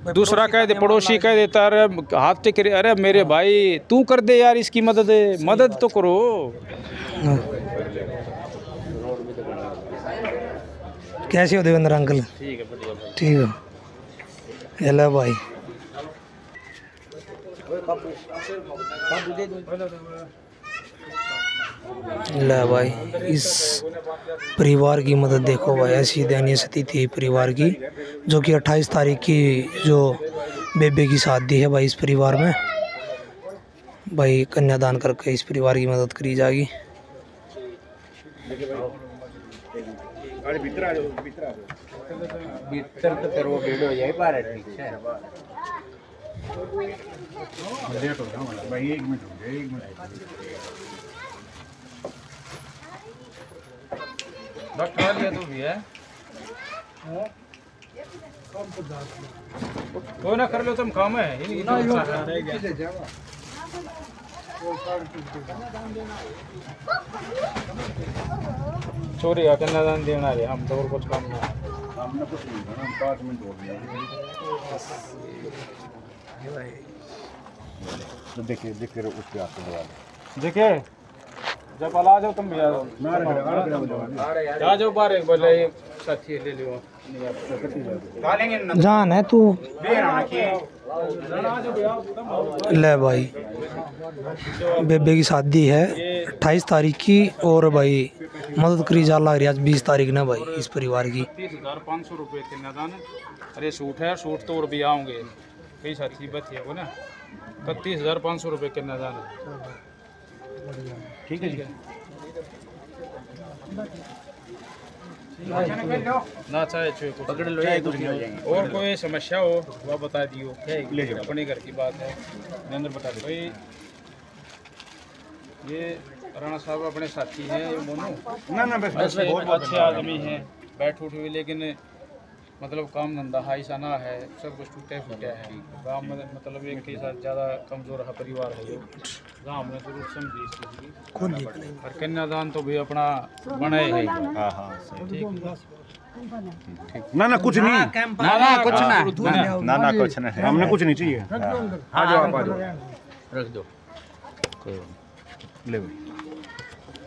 दूसरा कह दे, पड़ोसी कह देता अरे हाथ टेक रहे, अरे मेरे भाई तू कर दे यार, इसकी मदद तो करो। कैसे हो देवेंद्र अंकल? ठीक है, बढ़िया। ठीक हो? हेलो भाई। ले भाई, इस परिवार की मदद देखो भाई, ऐसी दयनीय स्थिति थी परिवार की, जो कि 28 तारीख की जो बेबे की शादी है भाई, इस परिवार में भाई कन्यादान करके इस परिवार की मदद करी जाएगी। खा लिया तो भी है, कोई ना कर लो तुम, काम है चोरी का कन्यादान देना रे, हम तो और कुछ काम नहीं, हमने कुछ नहीं करना, 5 मिनट हो गया। तो देखिए उस पे आपको दवा देखिए, जब आ जाओ तुम भी आ जाओ बाहर, एक बोले साथी ले लियो जान है तू। ले भाई, बेबे की शादी है 28 तारीख की, और भाई मदद करी जा लग रही आज 20 तारीख ना भाई इस परिवार की। 30,500 रुपये कन्यादान। अरे सूट है, सूट तो और भी आओगे कई साथी बच्चे हो ना, 31,500 रुपये कन्यादान है। ठीक है ना, चाहे पकड़ लो, और कोई समस्या हो वह बता दियो, अपने घर की बात है। नरेंद्र बता दो भाई, ये राणा साहब अपने साथी हैं, ये मोनू ना बस बहुत अच्छे आदमी हैं, बैठ उठ हुए, लेकिन मतलब काम धंधा हाई सा ना है, सब कुछ टूटे फूटे है। गाँव में मतलब एक के साथ ज़्यादा कमज़ोर है परिवार है, गाँव में जरूर समझी इस चीज़ की। और कन्यादान तो भी अपना बनाए है। ना कुछ नहीं, ना कुछ नहीं, हमने कुछ नहीं चाहिए। आ जाओ आप, आ जाओ, रख दो ले भाई।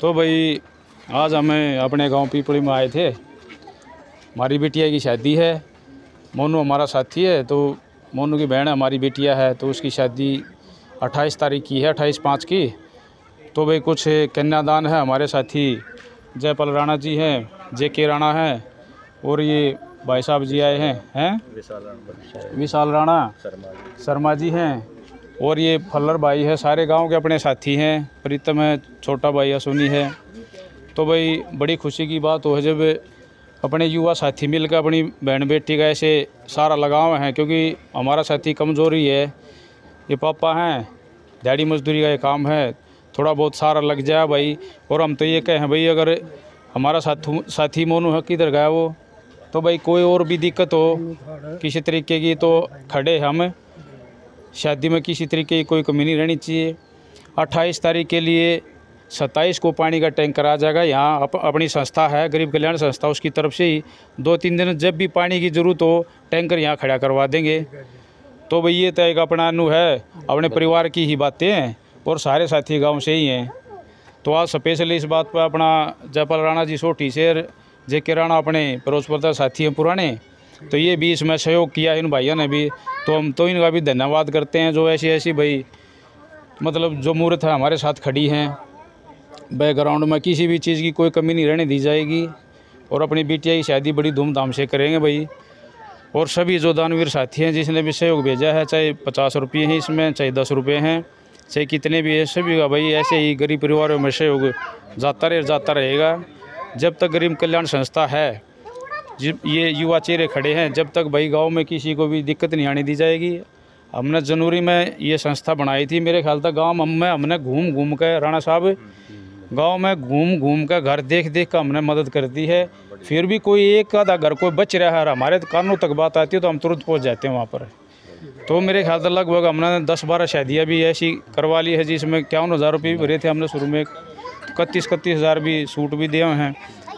तो भाई आज हमें अपने गांव पीपली में आए थे, हमारी बिटिया की शादी है, मोनू हमारा साथी है, तो मोनू की बहन हमारी बिटिया है, तो उसकी शादी 28 तारीख की है, 28/5 की। तो भाई कुछ कन्यादान है, हमारे साथी जयपाल राणा जी हैं, JK राणा हैं, और ये भाई साहब जी आए हैं विशाल राणा शर्मा जी हैं, और ये फल्लर भाई है, सारे गांव के अपने साथी हैं, प्रीतम है, छोटा भाई असोनी है। तो भाई बड़ी खुशी की बात हो है जब अपने युवा साथी मिलकर अपनी बहन बेटी का ऐसे सारा लगाव है, क्योंकि हमारा साथी कमज़ोरी है, ये पापा हैं, दिहाड़ी मजदूरी का ये काम है, थोड़ा बहुत सारा लग जाए भाई। और हम तो ये कहें भाई, अगर हमारा साथी मोनू है किधर गया वो, तो भाई कोई और भी दिक्कत हो किसी तरीके की तो खड़े हम, शादी में किसी तरीके की कोई कमी नहीं रहनी चाहिए। 28 तारीख के लिए 27 को पानी का टैंकर आ जाएगा यहाँ, अपनी संस्था है गरीब कल्याण संस्था, उसकी तरफ से ही 2-3 दिन जब भी पानी की ज़रूरत हो टैंकर यहाँ खड़ा करवा देंगे। तो भाई ये तो एक अपना अनु है, अपने परिवार की ही बातें हैं, और सारे साथी गांव से ही हैं। तो आज स्पेशली इस बात पर अपना जयपाल राणा जी सोठी से, JK राणा अपने परोसपरदा साथी हैं पुराने, तो ये भी इसमें सहयोग किया इन भाइयों ने भी, तो हम तो इनका भी धन्यवाद करते हैं, जो ऐसी भाई मतलब जो मूर्त है हमारे साथ खड़ी हैं। बैकग्राउंड में किसी भी चीज़ की कोई कमी नहीं रहने दी जाएगी, और अपनी बिटिया की शादी बड़ी धूमधाम से करेंगे भाई। और सभी जो दानवीर साथी हैं जिसने भी सहयोग भेजा है, चाहे 50 रुपये हैं इसमें, चाहे 10 रुपये हैं, चाहे कितने भी है, सभी का भाई ऐसे ही गरीब परिवारों में सहयोग जाता रहेगा। जब तक गरीब कल्याण संस्था है, ये युवा चेहरे खड़े हैं, जब तक भाई गांव में किसी को भी दिक्कत नहीं आने दी जाएगी। हमने जनवरी में ये संस्था बनाई थी, मेरे ख्याल तक गाँव में हमने घूम कर, राणा साहब गांव में घूम कर घर देख कर हमने मदद कर दी है। फिर भी कोई एक आधा घर कोई बच रहा है, हमारे कानों तक बात आती है तो हम तुरंत पहुंच जाते हैं वहाँ पर। तो मेरे ख्याल से लगभग हमने 10-12 शादियाँ भी ऐसी करवा ली है, जिसमें 51,000 रुपये भी भरे थे हमने शुरू में, 31,000 भी सूट भी दिए हुए हैं।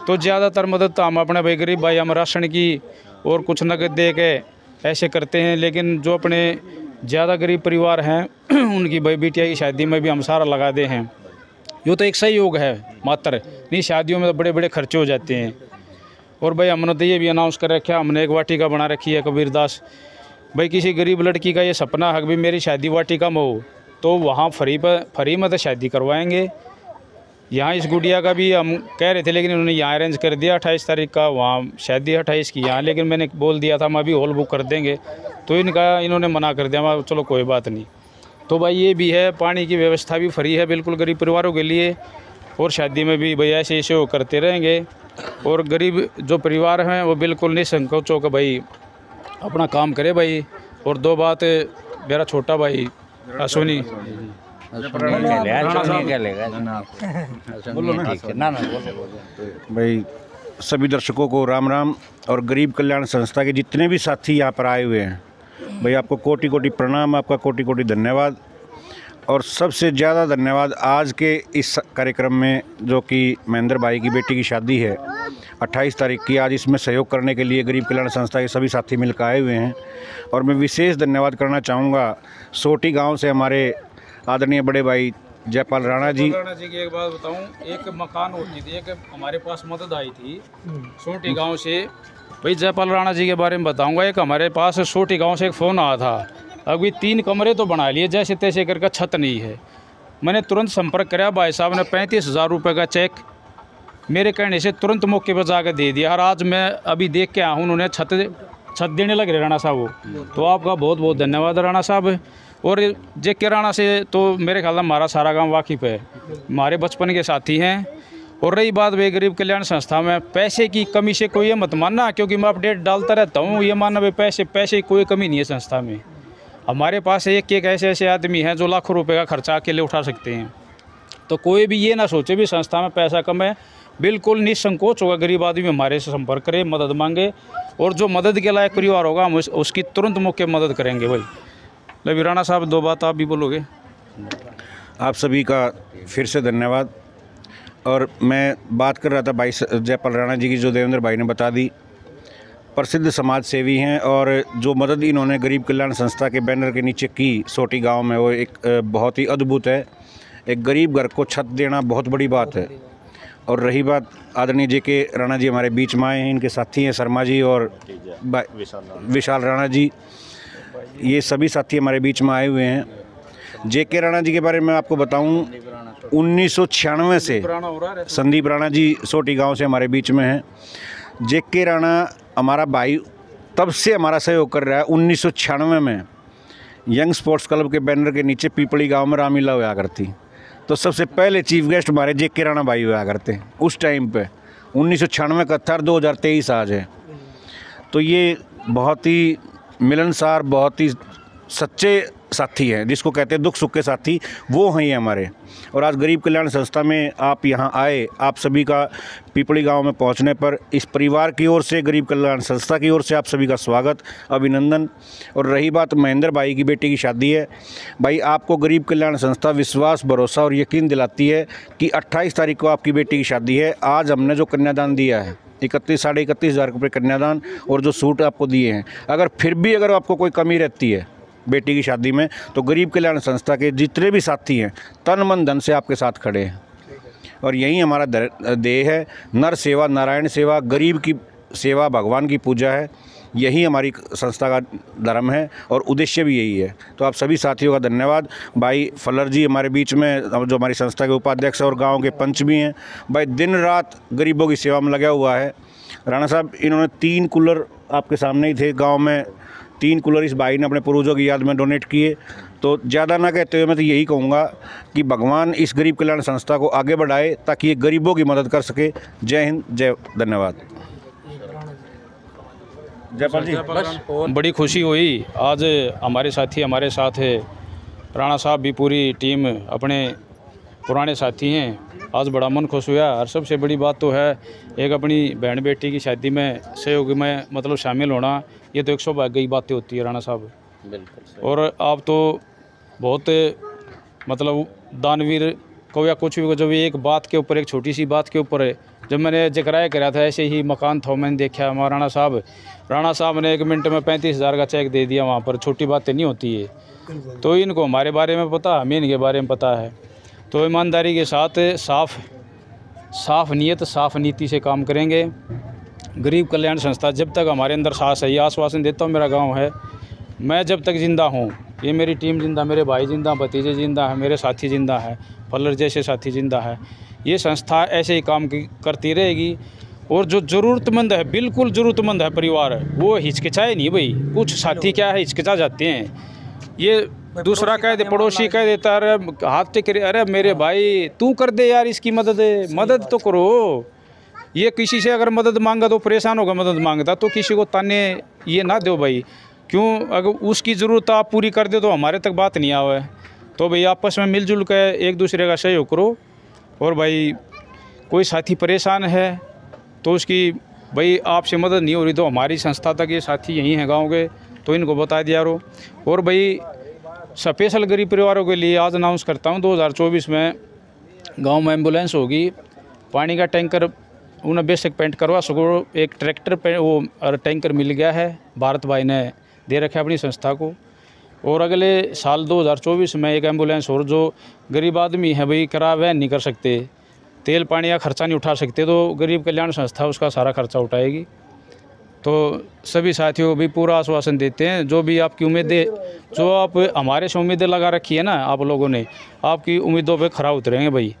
तो ज़्यादातर मदद तो हम अपने भाई गरीब भाई हम राशन की और कुछ नगद दे के ऐसे करते हैं। लेकिन जो अपने ज़्यादा गरीब परिवार हैं उनकी भाई बिटिया की शादी में भी हम सारा लगा दे हैं। यो तो एक सहयोग है मात्र, नहीं शादियों में तो बड़े बड़े खर्चे हो जाते हैं। और भाई हमने तो ये भी अनाउंस कर रखा है, हमने एक वाटिका बना रखी है कबीरदास। भाई किसी गरीब लड़की का ये सपना है कि भाई मेरी शादी वाटिका में हो, तो वहाँ फ्री में तो शादी करवाएंगे। यहाँ इस गुड़िया का भी हम कह रहे थे, लेकिन उन्होंने यहाँ अरेंज कर दिया 28 तारीख का, वहाँ शादी 28 की यहाँ। लेकिन मैंने बोल दिया था हम अभी हॉल बुक कर देंगे, तो इन्होंने मना कर दिया। मैं चलो कोई बात नहीं। तो भाई ये भी है, पानी की व्यवस्था भी फ्री है बिल्कुल गरीब परिवारों के लिए। और शादी में भी भाई ऐसे ऐसे वो करते रहेंगे। और गरीब जो परिवार हैं वो बिल्कुल निसंकोच होकर भाई अपना काम करे भाई। और दो बात, मेरा छोटा भाई अश्विनी भाई सभी दर्शकों को राम राम। और गरीब कल्याण संस्था के जितने भी साथी यहाँ पर आए हुए हैं भाई, आपको कोटि कोटि प्रणाम, आपका कोटि कोटि धन्यवाद। और सबसे ज़्यादा धन्यवाद आज के इस कार्यक्रम में, जो कि महेंद्र भाई की बेटी की शादी है 28 तारीख की। आज इसमें सहयोग करने के लिए गरीब कल्याण संस्था के सभी साथी मिलकर आए हुए हैं। और मैं विशेष धन्यवाद करना चाहूँगा सोटी गांव से हमारे आदरणीय बड़े भाई जयपाल राणा जी। राणा जी की एक बात बताऊं, एक मकान होती थी, एक हमारे पास मदद आई थी सोटी गांव से। भाई जयपाल राणा जी के बारे में बताऊंगा, एक हमारे पास सोटी गांव से एक फ़ोन आया था, अभी 3 कमरे तो बना लिए जैसे तैसे करके, छत नहीं है। मैंने तुरंत संपर्क कराया, भाई साहब ने 35,000 रुपये का चेक मेरे कहने से तुरंत मौके पर जाकर दे दिया। और आज मैं अभी देख के आया हूँ, उन्होंने छत देने लग रहे राणा साहब वो। तो आपका बहुत बहुत धन्यवाद राणा साहब। और जे.के. राणा से तो मेरे ख्याल में हमारा सारा गांव वाकिफ़ है, हमारे बचपन के साथी हैं। और रही बात वे गरीब कल्याण संस्था में पैसे की कमी से कोई ये मत मानना, क्योंकि मैं अपडेट डालता रहता हूँ, ये मानना वे पैसे की कोई कमी नहीं है संस्था में। हमारे पास एक ऐसे ऐसे आदमी हैं जो लाखों रुपए का खर्चा अकेले उठा सकते हैं। तो कोई भी ये ना सोचे भी संस्था में पैसा कम है, बिल्कुल निसंकोच होगा गरीब आदमी हमारे से संपर्क करे, मदद मांगे। और जो मदद के लायक परिवार होगा हम उसकी तुरंत मौके मदद करेंगे। भाई लवी राणा साहब, 2 बात आप भी बोलोगे। आप सभी का फिर से धन्यवाद। और मैं बात कर रहा था भाई जयपाल राणा जी की, जो देवेंद्र भाई ने बता दी, प्रसिद्ध समाज सेवी हैं। और जो मदद इन्होंने गरीब कल्याण संस्था के बैनर के नीचे की सोटी गांव में, वो एक बहुत ही अद्भुत है। एक गरीब घर को छत देना बहुत बड़ी बात है। और रही बात आदरणीय जे.के. राणा जी हमारे बीच में आए हैं, इनके साथी हैं शर्मा जी और विशाल राणा जी, ये सभी साथी हमारे बीच में आए हुए हैं। जे.के. राणा जी के बारे में आपको बताऊं, 1996 से संदीप राणा जी सोटी गांव से हमारे बीच में हैं। जे.के. राणा हमारा भाई तब से हमारा सहयोग कर रहा है। 1996 में यंग स्पोर्ट्स क्लब के बैनर के नीचे पीपली गांव में रामलीला हुआ करती, तो सबसे पहले चीफ गेस्ट हमारे जे.के. राणा भाई हुआ करते उस टाइम पे। 1996 का था, 2023 आज है। तो ये बहुत ही मिलनसार, बहुत ही सच्चे साथी हैं, जिसको कहते हैं दुख सुख के साथी, वो हैं ये हमारे। और आज गरीब कल्याण संस्था में आप यहाँ आए, आप सभी का पीपली गांव में पहुँचने पर इस परिवार की ओर से, गरीब कल्याण संस्था की ओर से आप सभी का स्वागत, अभिनंदन। और रही बात महेंद्र भाई की बेटी की शादी है, भाई आपको गरीब कल्याण संस्था विश्वास, भरोसा और यकीन दिलाती है कि 28 तारीख को आपकी बेटी की शादी है। आज हमने जो कन्यादान दिया है 31 साढ़े 31 हज़ार रुपये कन्यादान, और जो सूट आपको दिए हैं, अगर फिर भी अगर आपको कोई कमी रहती है बेटी की शादी में, तो गरीब कल्याण संस्था के जितने भी साथी हैं तन मन धन से आपके साथ खड़े हैं। और यही हमारा देह है, नर सेवा नारायण सेवा, गरीब की सेवा भगवान की पूजा है। यही हमारी संस्था का धर्म है और उद्देश्य भी यही है। तो आप सभी साथियों का धन्यवाद। भाई फलर जी हमारे बीच में, जो हमारी संस्था के उपाध्यक्ष और गांव के पंच भी हैं, भाई दिन रात गरीबों की सेवा में लगा हुआ है। राणा साहब, इन्होंने 3 कूलर आपके सामने ही थे गांव में, 3 कूलर इस भाई ने अपने पूर्वजों की याद में डोनेट किए। तो ज़्यादा ना कहते हुए मैं तो यही कहूँगा कि भगवान इस गरीब कल्याण संस्था को आगे बढ़ाए, ताकि ये गरीबों की मदद कर सके। जय हिंद, जय धन्यवाद। जयपाल जी, बड़ी खुशी हुई आज हमारे साथी हमारे साथ है, राणा साहब भी पूरी टीम अपने पुराने साथी हैं। आज बड़ा मन खुश हुआ। और सबसे बड़ी बात तो है, एक अपनी बहन बेटी की शादी में सहयोग में मतलब शामिल होना, ये तो एक सौभाग्य की बातें होती है राणा साहब। बिल्कुल। और आप तो बहुत मतलब दानवीर को या कुछ भी, जब एक बात के ऊपर, एक छोटी सी बात के ऊपर जब मैंने जिक्र करा था ऐसे ही मकान था, मैंने देखा हमारा राणा साहब ने 1 मिनट में 35,000 का चेक दे दिया वहाँ पर। छोटी बातें नहीं होती है। तो इनको हमारे बारे में पता, हमें इनके बारे में पता है। तो ईमानदारी के साथ साफ नीयत साफ नीति से काम करेंगे। गरीब कल्याण संस्था जब तक हमारे अंदर सांस है, ये आश्वासन देता हूँ, मेरा गांव है, मैं जब तक ज़िंदा हूँ, ये मेरी टीम जिंदा, मेरे भाई जिंदा, भतीजे जिंदा है, मेरे साथी जिंदा है, फलर जैसे साथी जिंदा है, ये संस्था ऐसे ही काम करती रहेगी। और जो ज़रूरतमंद है, बिल्कुल ज़रूरतमंद है परिवार, वो हिचकिचाए नहीं भाई। कुछ साथी क्या है, हिचकिचा जाते हैं। ये दूसरा कह दे, पड़ोसी कह देता है, अरे हाथ टेक, अरे मेरे भाई तू कर दे यार, इसकी मदद तो करो। ये किसी से अगर मदद मांगा तो परेशान होगा, मदद मांगता तो किसी को ताने ये ना दो भाई। क्यों, अगर उसकी ज़रूरत आप पूरी कर दे तो हमारे तक बात नहीं आवे। तो भाई आपस में मिलजुल कर एक दूसरे का सहयोग करो। और भाई कोई साथी परेशान है तो उसकी भाई आपसे मदद नहीं हो रही तो हमारी संस्था तक, ये साथी यहीं हैं गांव के, तो इनको बता दिया रो। और भाई स्पेशल गरीब परिवारों के लिए आज अनाउंस करता हूँ, 2024 में गांव में एम्बुलेंस होगी, पानी का टैंकर उन्हें बेसिक पेंट करवा सको। एक ट्रैक्टर पे वो टैंकर मिल गया है, भारत भाई ने दे रखा है अपनी संस्था को। और अगले साल 2024 में एक एम्बुलेंस और, जो गरीब आदमी है भाई किराया वहन नहीं कर सकते, तेल पानी का खर्चा नहीं उठा सकते, तो गरीब कल्याण संस्था उसका सारा खर्चा उठाएगी। तो सभी साथियों को भी पूरा आश्वासन देते हैं, जो भी आपकी उम्मीदें, जो आप हमारे से उम्मीदें लगा रखी है ना आप लोगों ने, आपकी उम्मीदों पे खरा उतरेंगे भाई।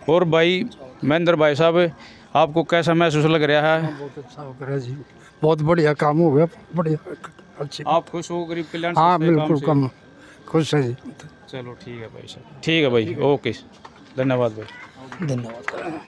और भाई महेंद्र भाई साहब, आपको कैसा महसूस लग रहा है? बहुत अच्छा हो गया जी, बहुत बढ़िया काम हो गया, बढ़िया, अच्छी। आप खुश हो गरीब कल्याण? हाँ बिल्कुल, कम खुश है जी। चलो ठीक है भाई साहब, ठीक है भाई, ओके, धन्यवाद भाई। धन्यवाद।